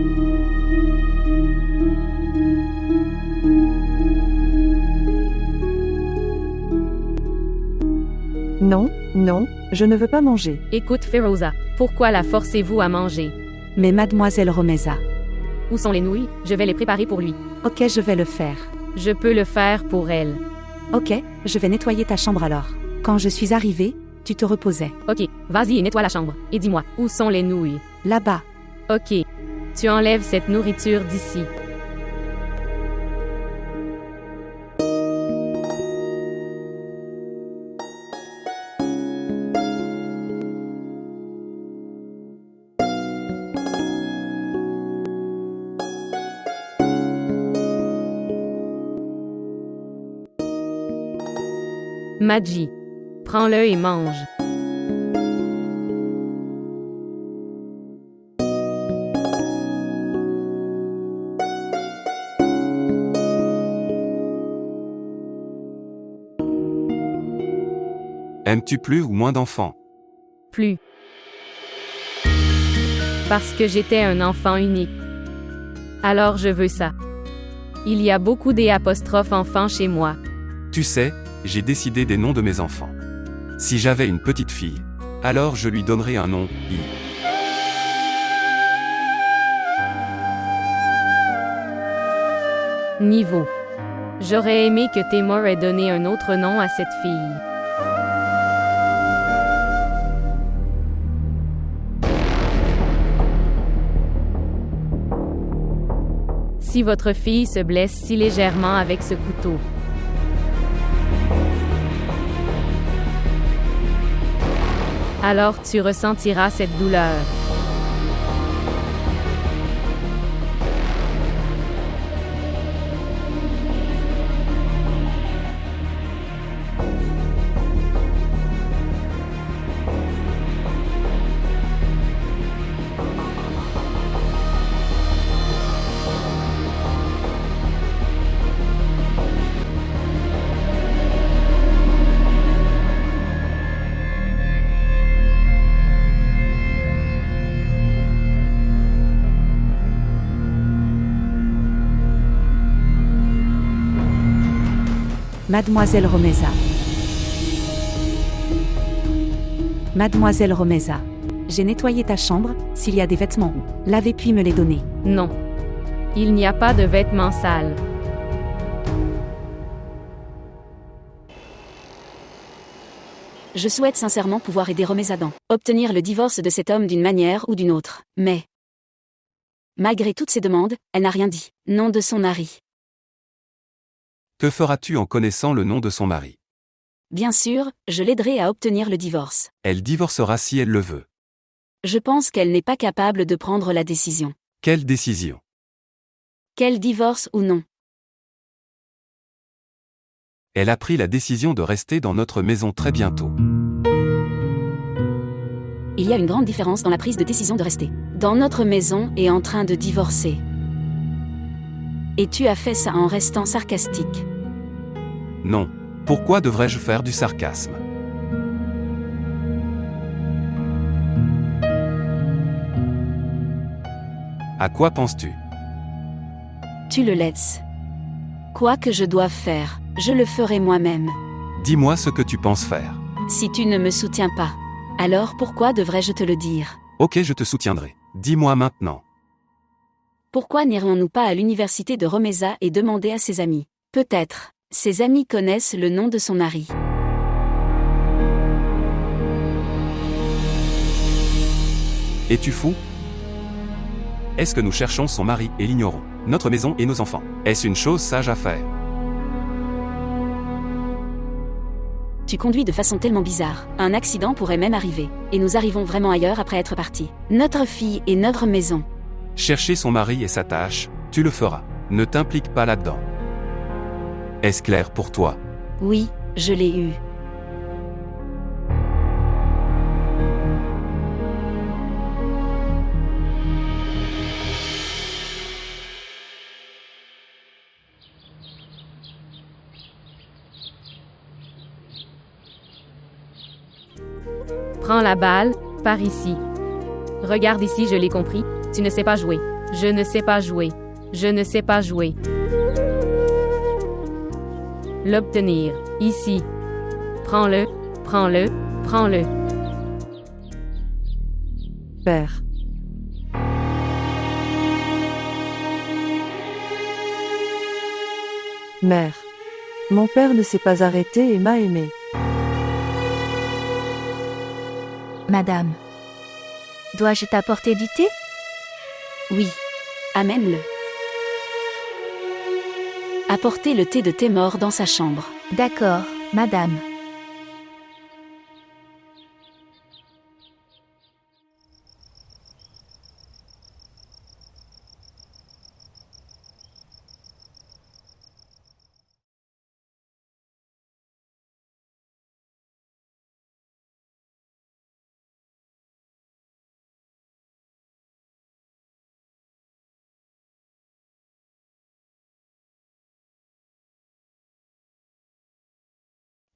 Non, non, je ne veux pas manger. Écoute Feroza, pourquoi la forcez-vous à manger? Mais mademoiselle Romeza. Où sont les nouilles? Je vais les préparer pour lui. Ok, je vais le faire. Je peux le faire pour elle. Ok, je vais nettoyer ta chambre alors. Quand je suis arrivée, tu te reposais. Ok, vas-y et nettoie la chambre. Et dis-moi, où sont les nouilles? Là-bas. Ok. Tu enlèves cette nourriture d'ici. Madji. Prends-le et mange. Aimes-tu plus ou moins d'enfants? Plus. Parce que j'étais un enfant unique. Alors je veux ça. Il y a beaucoup d'apostrophes enfants chez moi. Tu sais, j'ai décidé des noms de mes enfants. Si j'avais une petite fille, alors je lui donnerais un nom, I. Niveau. J'aurais aimé que Témor ait donné un autre nom à cette fille. Si votre fille se blesse si légèrement avec ce couteau, alors tu ressentiras cette douleur. Mademoiselle Romeza. Mademoiselle Romeza. J'ai nettoyé ta chambre, s'il y a des vêtements ou lavez puis me les donner. Non. Il n'y a pas de vêtements sales. Je souhaite sincèrement pouvoir aider Romeza dans obtenir le divorce de cet homme d'une manière ou d'une autre, mais malgré toutes ces demandes, elle n'a rien dit. Nom de son mari. Que feras-tu en connaissant le nom de son mari? Bien sûr, je l'aiderai à obtenir le divorce. Elle divorcera si elle le veut. Je pense qu'elle n'est pas capable de prendre la décision. Quelle décision? Qu'elle divorce ou non. Elle a pris la décision de rester dans notre maison très bientôt. Il y a une grande différence dans la prise de décision de rester dans notre maison et en train de divorcer. Et tu as fait ça en restant sarcastique. Non. Pourquoi devrais-je faire du sarcasme? À quoi penses-tu? Tu le laisses. Quoi que je doive faire, je le ferai moi-même. Dis-moi ce que tu penses faire. Si tu ne me soutiens pas, alors pourquoi devrais-je te le dire? Ok, je te soutiendrai. Dis-moi maintenant. Pourquoi n'irions-nous pas à l'université de Romeza et demander à ses amis? Peut-être, ses amis connaissent le nom de son mari. Es-tu fou? Est-ce que nous cherchons son mari et l'ignorons? Notre maison et nos enfants. Est-ce une chose sage à faire? Tu conduis de façon tellement bizarre. Un accident pourrait même arriver. Et nous arrivons vraiment ailleurs après être partis. Notre fille et notre maison. Chercher son mari et sa tâche, tu le feras. Ne t'implique pas là-dedans. Est-ce clair pour toi? Oui, je l'ai eu. Prends la balle, par ici. Regarde ici, je l'ai compris. Tu ne sais pas jouer. Je ne sais pas jouer. Je ne sais pas jouer. L'obtenir. Ici. Prends-le, prends-le, prends-le. Père. Mère. Mon père ne s'est pas arrêté et m'a aimé. Madame. Dois-je t'apporter du thé? Oui. Amène-le. Apportez le thé de Témor dans sa chambre. D'accord, madame.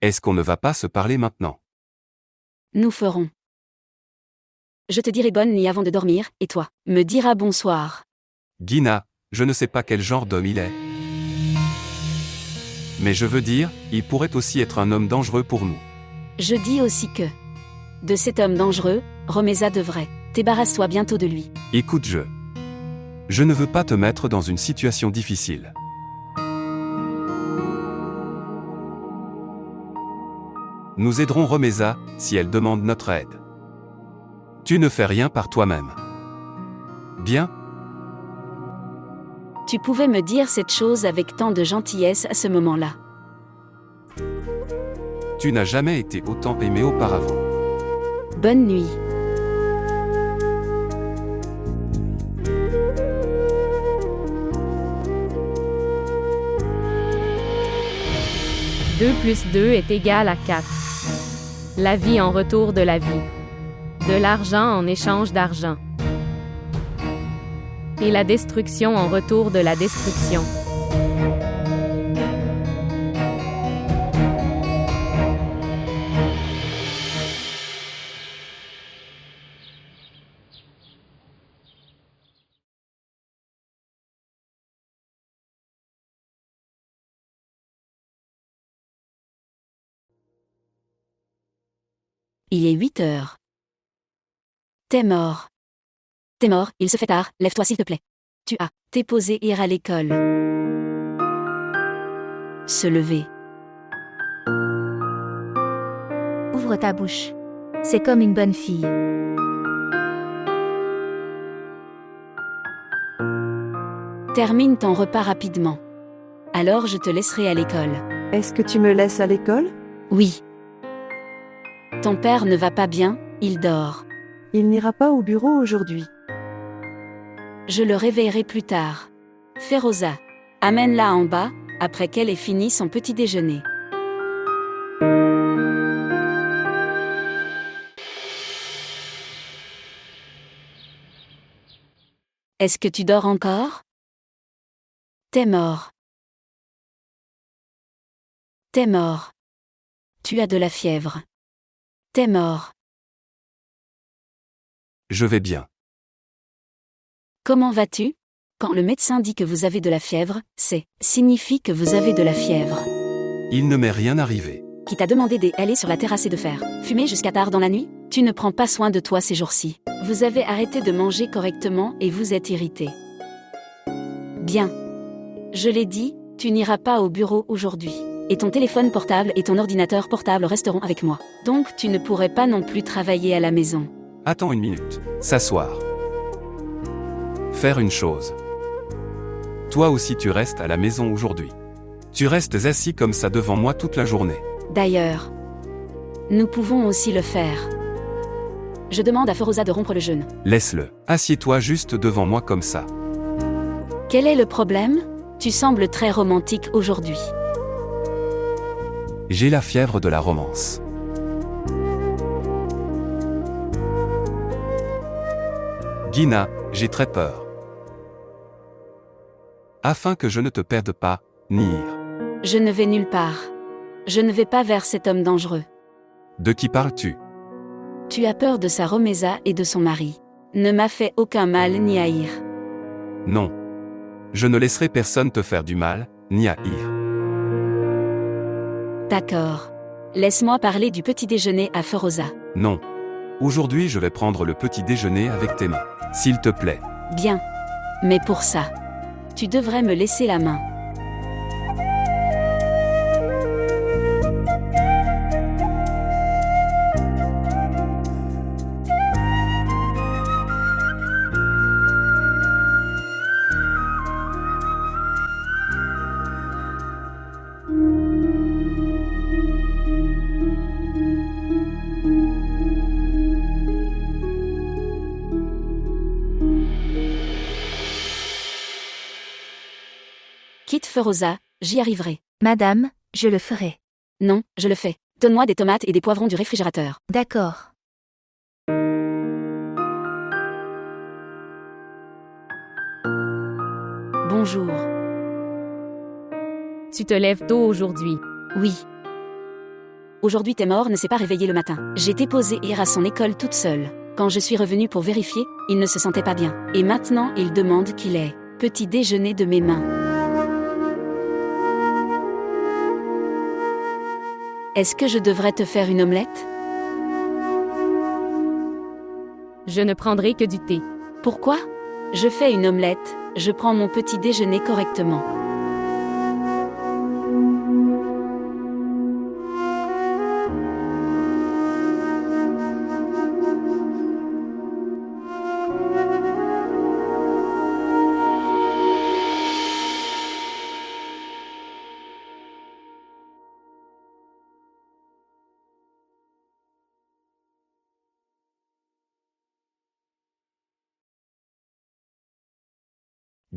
Est-ce qu'on ne va pas se parler maintenant? Nous ferons. Je te dirai bonne nuit avant de dormir, et toi, me diras bonsoir. Gina, je ne sais pas quel genre d'homme il est. Mais je veux dire, il pourrait aussi être un homme dangereux pour nous. Je dis aussi que, de cet homme dangereux, Romeza devrait. Débarrasse-toi bientôt de lui. Écoute, je ne veux pas te mettre dans une situation difficile. Nous aiderons Romeza, si elle demande notre aide. Tu ne fais rien par toi-même. Bien? Tu pouvais me dire cette chose avec tant de gentillesse à ce moment-là. Tu n'as jamais été autant aimé auparavant. Bonne nuit. Deux plus 2 est égal à 4. La vie en retour de la vie. De l'argent en échange d'argent. Et la destruction en retour de la destruction. Il est 8 heures. T'es mort. T'es mort, il se fait tard, lève-toi s'il te plaît. T'es posé ir à l'école. Se lever. Ouvre ta bouche. C'est comme une bonne fille. Termine ton repas rapidement. Alors je te laisserai à l'école. Est-ce que tu me laisses à l'école? Oui. Ton père ne va pas bien, il dort. Il n'ira pas au bureau aujourd'hui. Je le réveillerai plus tard. Feroza. Amène-la en bas, après qu'elle ait fini son petit déjeuner. Est-ce que tu dors encore? T'es mort. T'es mort. Tu as de la fièvre. T'es mort. Je vais bien. Comment vas-tu? Quand le médecin dit que vous avez de la fièvre, signifie que vous avez de la fièvre. Il ne m'est rien arrivé. Qui t'a demandé d'aller sur la terrasse et de faire fumer jusqu'à tard dans la nuit? Tu ne prends pas soin de toi ces jours-ci. Vous avez arrêté de manger correctement et vous êtes irrité. Bien. Je l'ai dit, tu n'iras pas au bureau aujourd'hui. Et ton téléphone portable et ton ordinateur portable resteront avec moi. Donc tu ne pourrais pas non plus travailler à la maison. Attends une minute. S'asseoir. Faire une chose. Toi aussi tu restes à la maison aujourd'hui. Tu restes assis comme ça devant moi toute la journée. D'ailleurs, nous pouvons aussi le faire. Je demande à Feroza de rompre le jeûne. Laisse-le. Assieds-toi juste devant moi comme ça. Quel est le problème? Tu sembles très romantique aujourd'hui. J'ai la fièvre de la romance. Gina, j'ai très peur. Afin que je ne te perde pas, Nir. Je ne vais nulle part. Je ne vais pas vers cet homme dangereux. De qui parles-tu? Tu as peur de sa Romeza et de son mari. Ne m'a fait aucun mal ni haïr. Non. Je ne laisserai personne te faire du mal, ni haïr. D'accord. Laisse-moi parler du petit déjeuner à Feroza. Non. Aujourd'hui je vais prendre le petit déjeuner avec tes mains. S'il te plaît. Bien. Mais pour ça, tu devrais me laisser la main. Quitte Feroza, j'y arriverai. Madame, je le ferai. Non, je le fais. Donne-moi des tomates et des poivrons du réfrigérateur. D'accord. Bonjour. Tu te lèves tôt aujourd'hui. Oui. Aujourd'hui t'es mort ne s'est pas réveillé le matin. J'étais posée hier à son école toute seule. Quand je suis revenue pour vérifier, il ne se sentait pas bien. Et maintenant il demande qu'il ait petit déjeuner de mes mains. Est-ce que je devrais te faire une omelette? Je ne prendrai que du thé. Pourquoi? Je fais une omelette, je prends mon petit déjeuner correctement.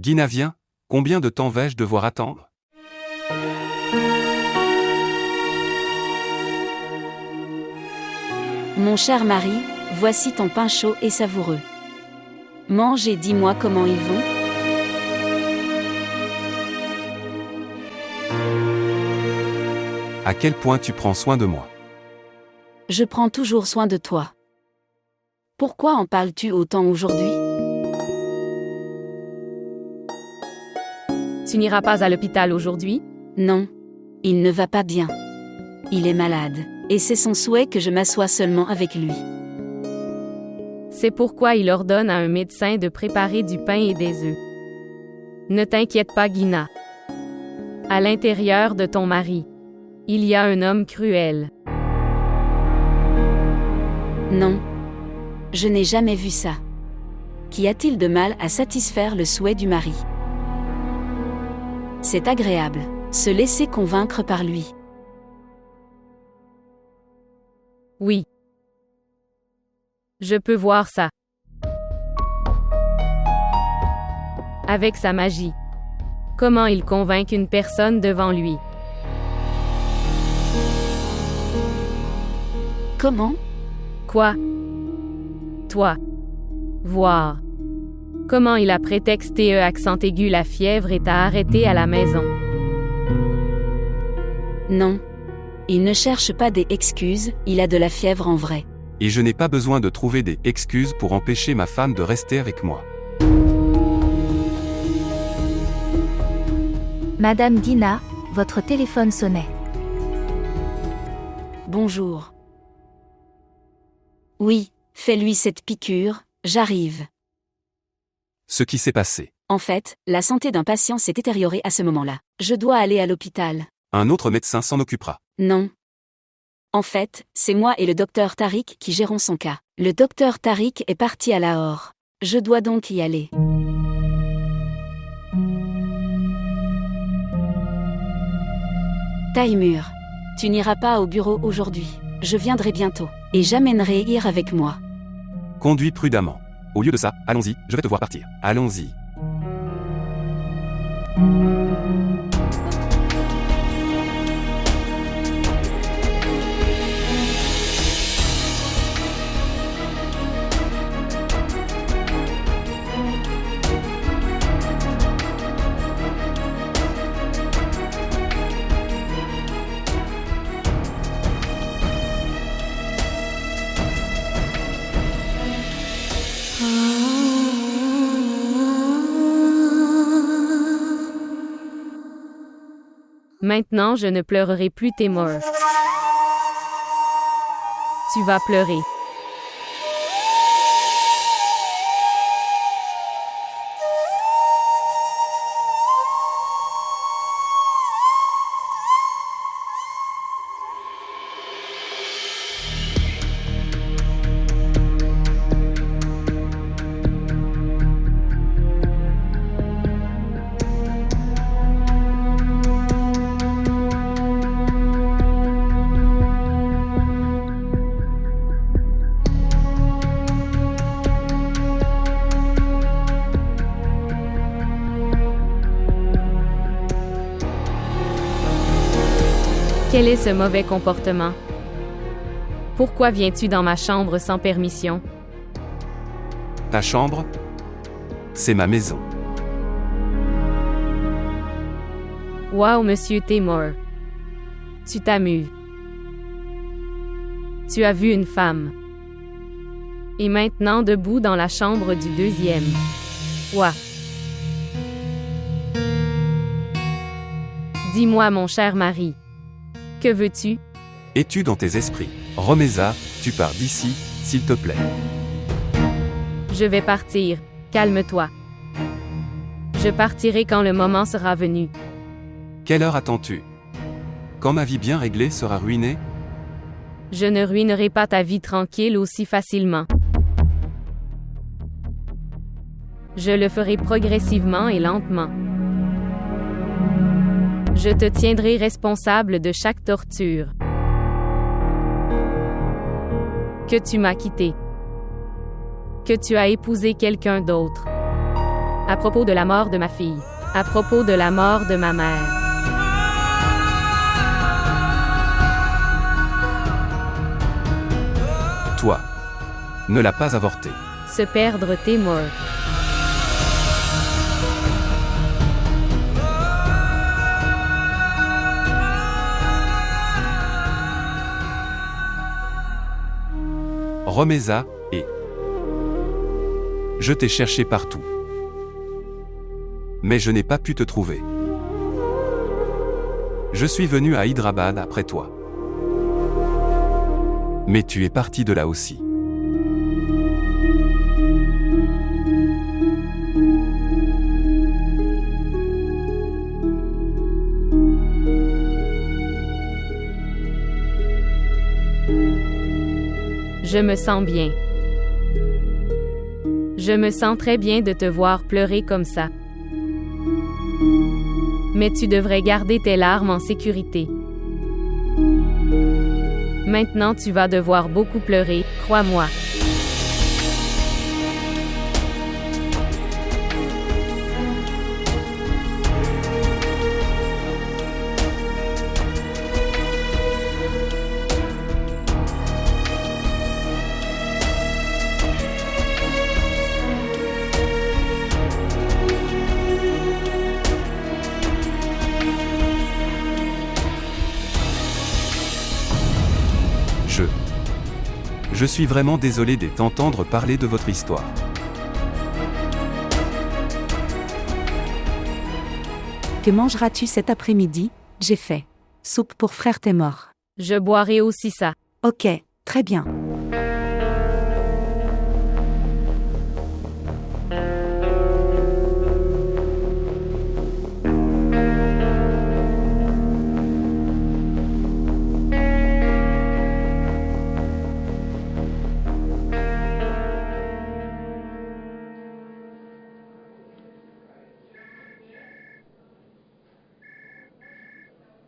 Gina viens, combien de temps vais-je devoir attendre? Mon cher mari, voici ton pain chaud et savoureux. Mange et dis-moi comment ils vont. À quel point tu prends soin de moi? Je prends toujours soin de toi. Pourquoi en parles-tu autant aujourd'hui? Tu n'iras pas à l'hôpital aujourd'hui? Non. Il ne va pas bien. Il est malade. Et c'est son souhait que je m'assoie seulement avec lui. C'est pourquoi il ordonne à un médecin de préparer du pain et des œufs. Ne t'inquiète pas, Gina. À l'intérieur de ton mari, il y a un homme cruel. Non. Je n'ai jamais vu ça. Qu'y a-t-il de mal à satisfaire le souhait du mari? C'est agréable, se laisser convaincre par lui. Oui. Je peux voir ça. Avec sa magie. Comment il convainc une personne devant lui? Comment? Quoi? Toi. Voir. Comment il a prétexté accent aigu la fièvre et t'a arrêté à la maison? Non. Il ne cherche pas des excuses, il a de la fièvre en vrai. Et je n'ai pas besoin de trouver des excuses pour empêcher ma femme de rester avec moi. Madame Gina, votre téléphone sonnait. Bonjour. Oui, fais-lui cette piqûre, j'arrive. Ce qui s'est passé. En fait, la santé d'un patient s'est détériorée à ce moment-là. Je dois aller à l'hôpital. Un autre médecin s'en occupera. Non. En fait, c'est moi et le docteur Tariq qui gérons son cas. Le docteur Tariq est parti à Lahore. Je dois donc y aller. Taimur, tu n'iras pas au bureau aujourd'hui. Je viendrai bientôt. Et j'amènerai Ir avec moi. Conduis prudemment. Au lieu de ça, allons-y, je vais te voir partir. Allons-y. Maintenant, je ne pleurerai plus tes morts. Tu vas pleurer. Quel est ce mauvais comportement? Pourquoi viens-tu dans ma chambre sans permission? Ta chambre? C'est ma maison. Wow, monsieur Taimur. Tu t'amuses. Tu as vu une femme. Et maintenant debout dans la chambre du deuxième. Ouah. Dis-moi, mon cher mari. Que veux-tu? Es-tu dans tes esprits? Romeza, tu pars d'ici, s'il te plaît. Je vais partir. Calme-toi. Je partirai quand le moment sera venu. Quelle heure attends-tu? Quand ma vie bien réglée sera ruinée? Je ne ruinerai pas ta vie tranquille aussi facilement. Je le ferai progressivement et lentement. Je te tiendrai responsable de chaque torture. Que tu m'as quitté. Que tu as épousé quelqu'un d'autre. À propos de la mort de ma fille. À propos de la mort de ma mère. Toi. Ne l'as pas avorté. Se perdre Taimur. Romeza, et... Je t'ai cherché partout. Mais je n'ai pas pu te trouver. Je suis venu à Hyderabad après toi. Mais tu es parti de là aussi. Je me sens bien. Je me sens très bien de te voir pleurer comme ça. Mais tu devrais garder tes larmes en sécurité. Maintenant tu vas devoir beaucoup pleurer, crois-moi. Je suis vraiment désolé d'entendre parler de votre histoire. Que mangeras-tu cet après-midi? J'ai fait. Soupe pour frère t'es mort. Je boirai aussi ça. Ok, très bien.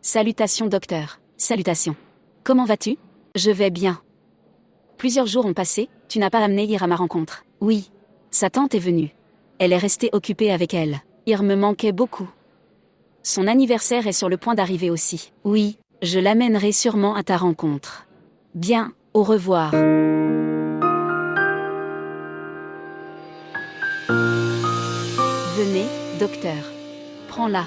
Salutations docteur. Salutations. Comment vas-tu? Je vais bien. Plusieurs jours ont passé, tu n'as pas amené Ir à ma rencontre. Oui. Sa tante est venue. Elle est restée occupée avec elle. Ir me manquait beaucoup. Son anniversaire est sur le point d'arriver aussi. Oui, je l'amènerai sûrement à ta rencontre. Bien, au revoir. Venez, docteur. Prends-la.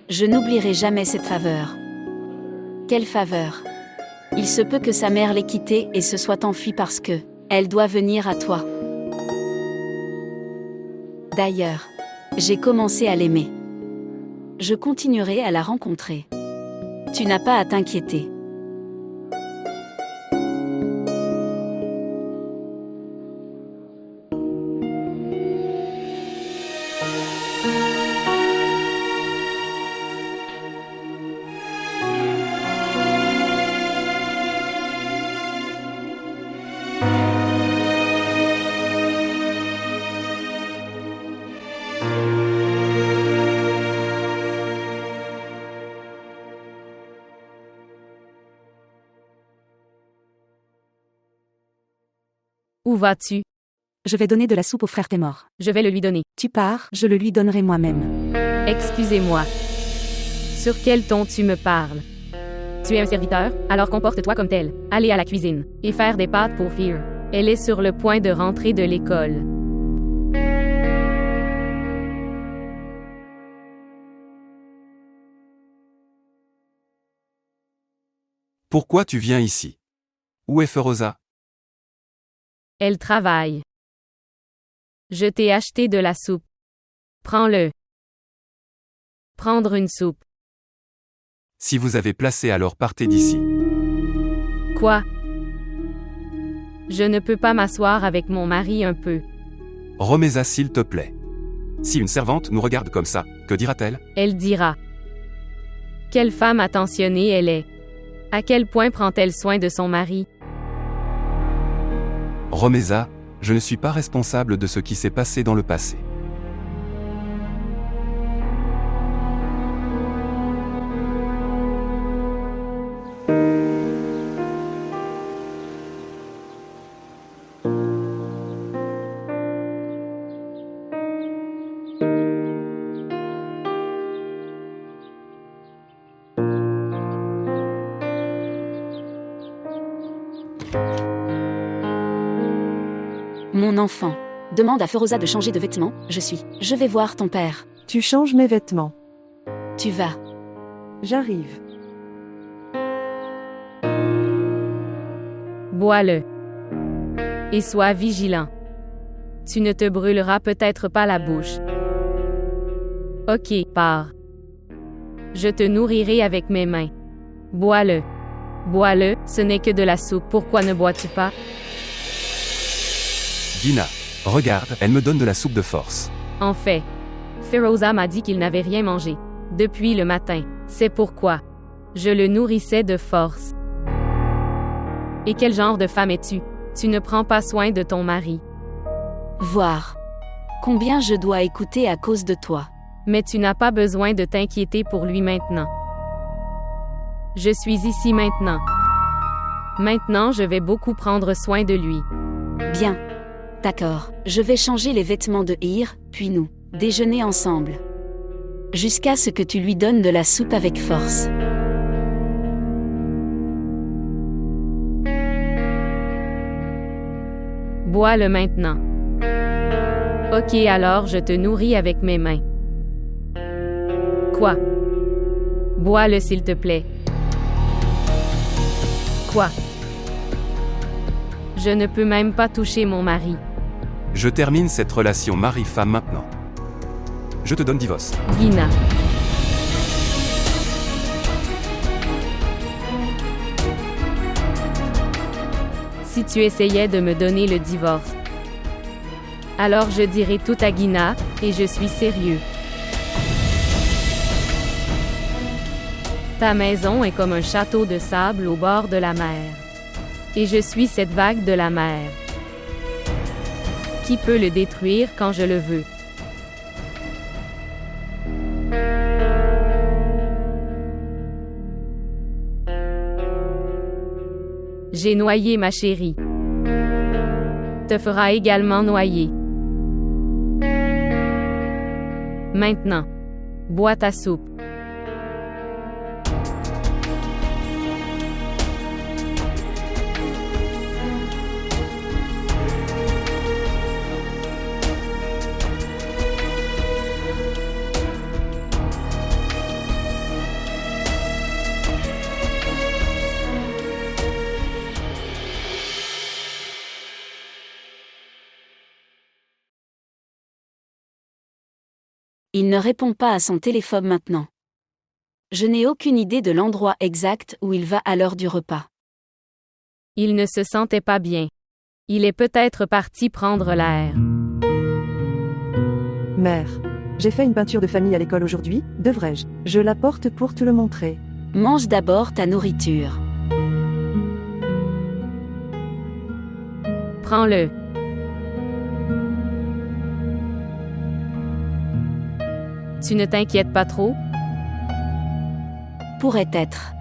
Je n'oublierai jamais cette faveur. Quelle faveur? Il se peut que sa mère l'ait quittée et se soit enfuie parce que elle doit venir à toi. D'ailleurs, j'ai commencé à l'aimer. Je continuerai à la rencontrer. Tu n'as pas à t'inquiéter. Où vas-tu? Je vais donner de la soupe au frère t'es mort. Je vais le lui donner. Tu pars, je le lui donnerai moi-même. Excusez-moi. Sur quel ton tu me parles? Tu es un serviteur, alors comporte-toi comme tel. Aller à la cuisine et faire des pâtes pour Fear. Elle est sur le point de rentrer de l'école. Pourquoi tu viens ici? Où est Feroza? Elle travaille. Je t'ai acheté de la soupe. Prends-le. Prendre une soupe. Si vous avez placé alors partez d'ici. Quoi? Je ne peux pas m'asseoir avec mon mari un peu. Remets-la s'il te plaît. Si une servante nous regarde comme ça, que dira-t-elle? Elle dira. Quelle femme attentionnée elle est. À quel point prend-elle soin de son mari? Remets-la, je ne suis pas responsable de ce qui s'est passé dans le passé. Mon enfant. Demande à Feroza de changer de vêtements, Je vais voir ton père. Tu changes mes vêtements. Tu vas. J'arrive. Bois-le. Et sois vigilant. Tu ne te brûleras peut-être pas la bouche. Ok, pars. Je te nourrirai avec mes mains. Bois-le. Bois-le, ce n'est que de la soupe, pourquoi ne bois-tu pas? Gina, regarde, elle me donne de la soupe de force. En fait, Feroza m'a dit qu'il n'avait rien mangé depuis le matin. C'est pourquoi je le nourrissais de force. Et quel genre de femme es-tu? Tu ne prends pas soin de ton mari. Voir. Combien je dois écouter à cause de toi. Mais tu n'as pas besoin de t'inquiéter pour lui maintenant. Je suis ici maintenant. Maintenant, je vais beaucoup prendre soin de lui. Bien. D'accord. Je vais changer les vêtements de Hir, puis nous déjeuner ensemble. Jusqu'à ce que tu lui donnes de la soupe avec force. Bois-le maintenant. Ok, alors je te nourris avec mes mains. Quoi? Bois-le s'il te plaît. Quoi? Je ne peux même pas toucher mon mari. Je termine cette relation mari-femme maintenant. Je te donne divorce. Gina. Si tu essayais de me donner le divorce, alors je dirais tout à Gina, et je suis sérieux. Ta maison est comme un château de sable au bord de la mer. Et je suis cette vague de la mer. Qui peut le détruire quand je le veux? J'ai noyé ma chérie. Te fera également noyer. Maintenant, bois ta soupe. Il ne répond pas à son téléphone maintenant. Je n'ai aucune idée de l'endroit exact où il va à l'heure du repas. Il ne se sentait pas bien. Il est peut-être parti prendre l'air. Mère. J'ai fait une peinture de famille à l'école aujourd'hui, devrais-je? Je la porte pour te le montrer. Mange d'abord ta nourriture. Prends-le. Tu ne t'inquiètes pas trop? Pourrait être.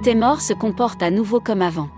Témor se comporte à nouveau comme avant.